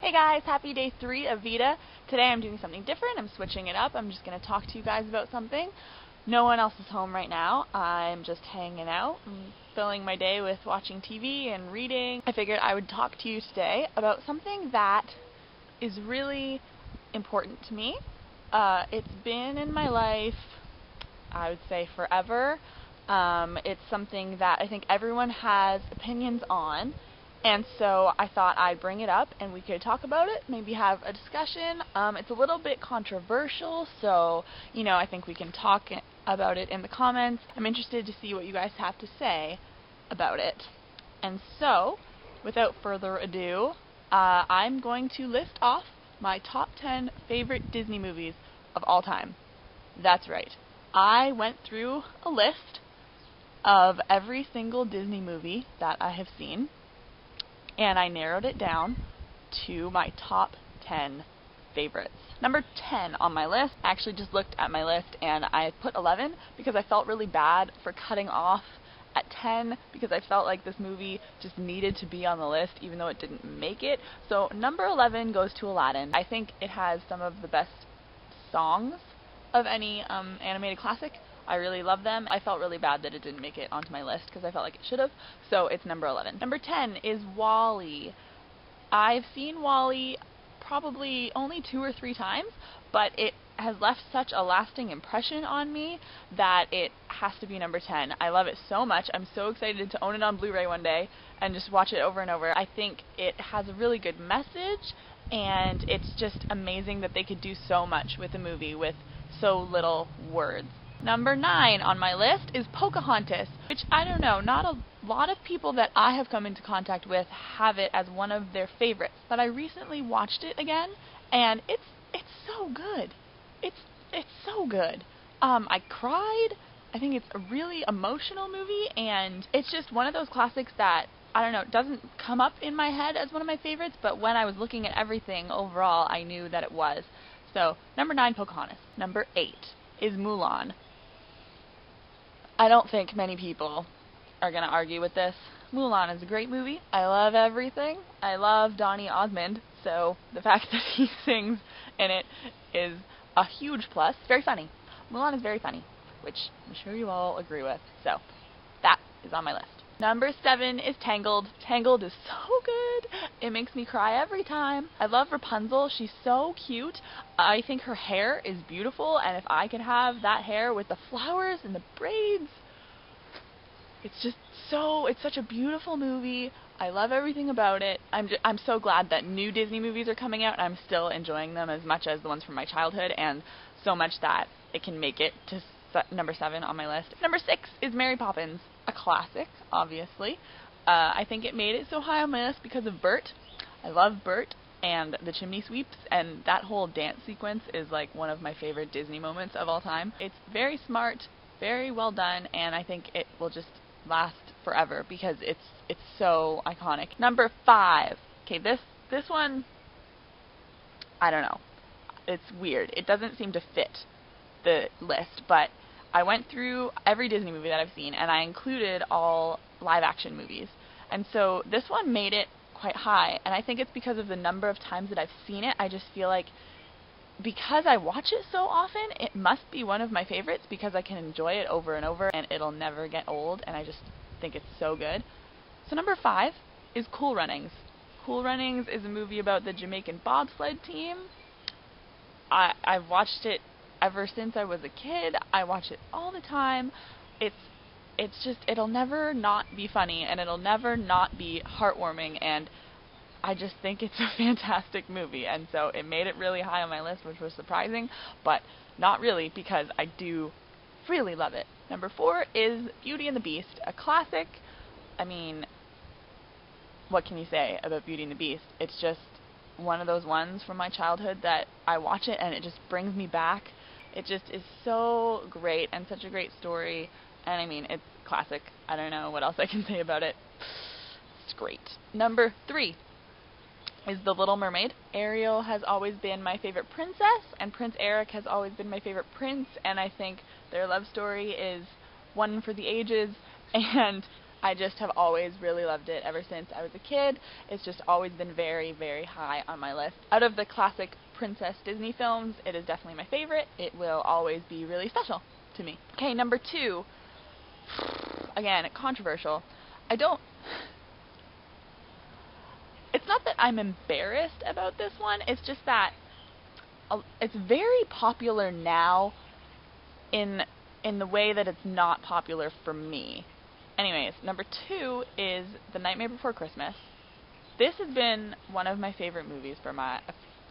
Hey guys, happy day 3 of VEDA. Today I'm doing something different. I'm switching it up. I'm just going to talk to you guys about something. No one else is home right now. I'm just hanging out. I'm filling my day with watching TV and reading. I figured I would talk to you today about something that is really important to me. It's been in my life, I would say, forever. It's something that I think everyone has opinions on. And so I thought I'd bring it up and we could talk about it, maybe have a discussion. It's a little bit controversial, so, I think we can talk about it in the comments. I'm interested to see what you guys have to say about it. And so, without further ado, I'm going to list off my top 10 favorite Disney movies of all time. That's right. I went through a list of every single Disney movie that I have seen, and I narrowed it down to my top 10 favorites. Number 10 on my list, I actually just looked at my list and I put 11 because I felt really bad for cutting off at 10 because I felt like this movie just needed to be on the list even though it didn't make it. So number 11 goes to Aladdin. I think it has some of the best songs of any animated classic. I really love them. I felt really bad that it didn't make it onto my list because I felt like it should have, so it's number 11. Number 10 is WALL-E. I've seen WALL-E probably only 2 or 3 times, but it has left such a lasting impression on me that it has to be number 10. I love it so much. I'm so excited to own it on Blu-ray one day and just watch it over and over. I think it has a really good message, and it's just amazing that they could do so much with a movie with so little words. Number 9 on my list is Pocahontas, which I don't know, not a lot of people that I have come into contact with have it as one of their favorites, but I recently watched it again, and it's so good. It's so good. I cried. I think it's a really emotional movie, and it's just one of those classics that, I don't know, doesn't come up in my head as one of my favorites, but when I was looking at everything overall, I knew that it was. So, number 9, Pocahontas. Number 8 is Mulan. I don't think many people are going to argue with this. Mulan is a great movie. I love everything. I love Donny Osmond, so the fact that he sings in it is a huge plus. It's very funny. Mulan is very funny, which I'm sure you all agree with. So that is on my list. Number 7 is Tangled. Tangled is so good. It makes me cry every time. I love Rapunzel. She's so cute. I think her hair is beautiful, and if I could have that hair with the flowers and the braids, it's such a beautiful movie. I love everything about it. I'm so glad that new Disney movies are coming out, and I'm still enjoying them as much as the ones from my childhood, and so much that it can make it to number 7 on my list. Number 6 is Mary Poppins, a classic, obviously. I think it made it so high on my list because of Bert. I love Bert and the chimney sweeps, and that whole dance sequence is like one of my favorite Disney moments of all time. It's very smart, very well done, and I think it will just last forever because it's so iconic. Number 5. Okay, this one, I don't know. It's weird. It doesn't seem to fit the list, but I went through every Disney movie that I've seen, and I included all live-action movies. And so this one made it quite high, and I think it's because of the number of times that I've seen it. I just feel like because I watch it so often, it must be one of my favorites because I can enjoy it over and over, and it'll never get old, and I just think it's so good. So number 5 is Cool Runnings. Cool Runnings is a movie about the Jamaican bobsled team. I've watched it ever since I was a kid. I watch it all the time. It'll never not be funny, and it'll never not be heartwarming, and I just think it's a fantastic movie, and so it made it really high on my list, which was surprising, but not really because I do really love it. Number 4 is Beauty and the Beast, a classic. I mean, what can you say about Beauty and the Beast? It's just one of those ones from my childhood that I watch it and it just brings me back. It just is so great and such a great story, and I mean, it's classic. I don't know what else I can say about it. It's great. Number 3 is The Little Mermaid. Ariel has always been my favorite princess, and Prince Eric has always been my favorite prince, and I think their love story is one for the ages, and I just have always really loved it ever since I was a kid. It's just always been very, very high on my list. Out of the classic Princess Disney films, it is definitely my favorite. It will always be really special to me. Okay, number 2. Again, controversial. It's not that I'm embarrassed about this one, it's just that it's very popular now in the way that it's not popular for me. Anyways, number 2 is The Nightmare Before Christmas. This has been one of my favorite movies for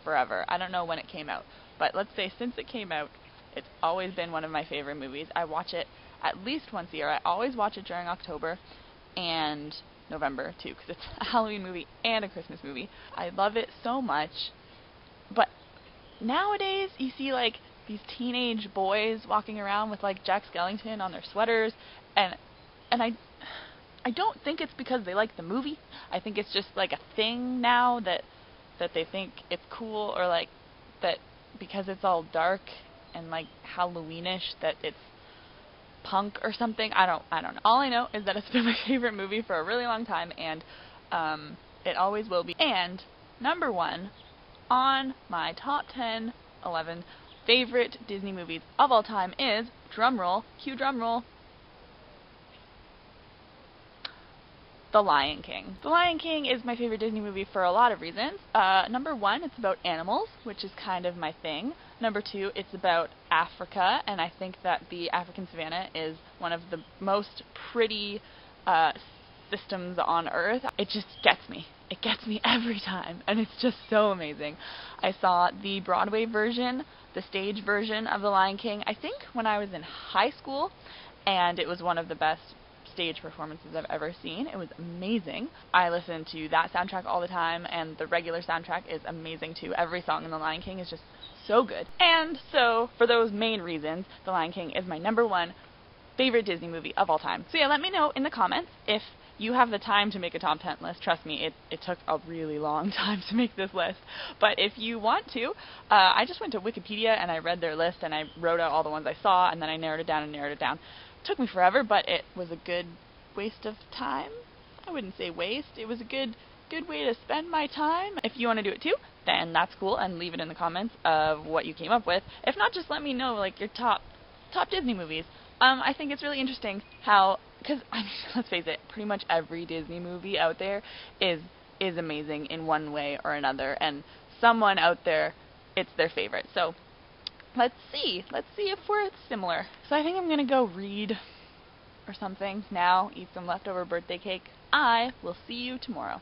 forever. I don't know when it came out, but let's say since it came out, it's always been one of my favorite movies. I watch it at least once a year. I always watch it during October and November too, because it's a Halloween movie and a Christmas movie. I love it so much. But nowadays, you see like these teenage boys walking around with like Jack Skellington on their sweaters, and I don't think it's because they like the movie. I think it's just like a thing now that they think it's cool, or like that because it's all dark and like Halloweenish that it's punk or something. I don't know. All I know is that it's been my favorite movie for a really long time, and it always will be. And number 1 on my top 10, 11 favorite Disney movies of all time is, drumroll, cue drumroll, The Lion King. The Lion King is my favorite Disney movie for a lot of reasons. Number 1, it's about animals, which is kind of my thing. Number 2, it's about Africa, and I think that the African savanna is one of the most pretty systems on Earth. It just gets me. It gets me every time, and it's just so amazing. I saw the Broadway version, the stage version of The Lion King, I think when I was in high school, and it was one of the best stage performances I've ever seen. It was amazing. I listen to that soundtrack all the time, and the regular soundtrack is amazing too. Every song in The Lion King is just so good. And so, for those main reasons, The Lion King is my number 1 favorite Disney movie of all time. So yeah, let me know in the comments if you have the time to make a top 10 list. Trust me, it took a really long time to make this list. But if you want to, I just went to Wikipedia and I read their list and I wrote out all the ones I saw, and then I narrowed it down and narrowed it down. Took me forever, but it was a good waste of time. I wouldn't say waste. It was a good way to spend my time. If you want to do it too, then that's cool, and leave it in the comments of what you came up with. If not, just let me know like your top Disney movies. I think it's really interesting how, because I mean, let's face it, pretty much every Disney movie out there is amazing in one way or another, and someone out there, it's their favorite. So let's see if we're similar. So I think I'm gonna go read or something now, eat some leftover birthday cake. I will see you tomorrow.